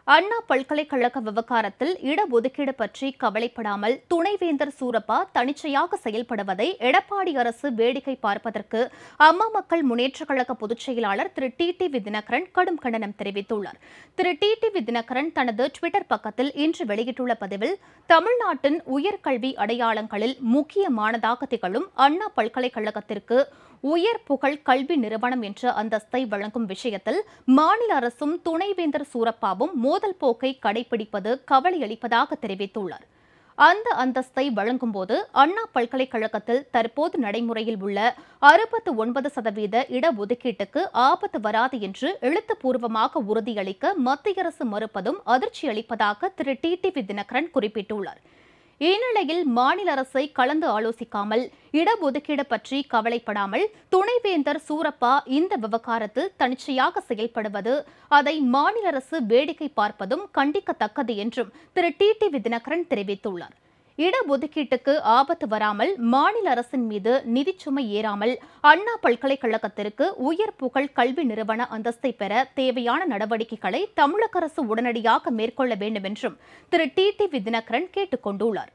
அண்ணா பல்கலைக்கழக விவகாரத்தில் இடஒதுக்கீடு பற்றி கவலைப்படாமல் துணைவேந்தர் சூரப்பா தனிச்சையாக செயல்படுவதை எடப்பாடி அரசு வேடிக்கை பார்ப்பதற்கு அம்மா மக்கள் முன்னேற்றக் கழக பொதுச் செயலாளர் திரு டிடிவி தினகரன் கடும் கண்டனம் தெரிவித்துள்ளார். திரு டிடிவி தினகரன் தனது டுவிட்டர் பக்கத்தில் இன்று வெளியிட்டுள்ள பதிவில், தமிழ்நாட்டின் உயர்கல்வி அடையாளங்களில் முக்கியமானதாக திகழும் அண்ணா பல்கலைக்கழகத்திற்கு உயர் புகழ் கல்வி நிறுவனம் என்ற அந்தஸ்தை வழங்கும் விஷயத்தில் மாநில அரசும் துணைவேந்தர் சூரப்பாவும் மோதல் போக்கை கடைபிடிப்பது கவலையளிப்பதாக தெரிவித்துள்ளார். அந்த அந்தஸ்தை வழங்கும்போது அண்ணா பல்கலைக்கழகத்தில் தற்போது நடைமுறையில் உள்ள 69% இடஒதுக்கீட்டுக்கு ஆபத்து வராது என்று எழுத்துப்பூர்வமாக உறுதியளிக்க மத்திய அரசு மறுப்பதும் அதிர்ச்சி அளிப்பதாக திரு டிடிவி தினகரன் குறிப்பிட்டுள்ளார். இந்நிலையில் மாநில அரசை கலந்து ஆலோசிக்காமல் இடஒதுக்கீடு பற்றி கவலைப்படாமல் துணைவேந்தர் சூரப்பா இந்த விவகாரத்தில் தனிச்சையாக செயல்படுவது, அதை மாநில அரசு வேடிக்கை பார்ப்பதும் கண்டிக்கத்தக்கது என்றும் திரு டிடிவி தினகரன் தெரிவித்துள்ளார். இடஒதுக்கீட்டுக்கு ஆபத்து வராமல் மாநில அரசின் மீது நிதிச்சுமை ஏறாமல் அண்ணா பல்கலைக்கழகத்திற்கு உயர் புகழ் கல்வி நிறுவன அந்தஸ்தை பெற தேவையான நடவடிக்கைகளை தமிழக அரசு உடனடியாக மேற்கொள்ள வேண்டும் என்றும் திரு டிடிவி தினகரன் கேட்டுக் கொண்டுள்ளார்.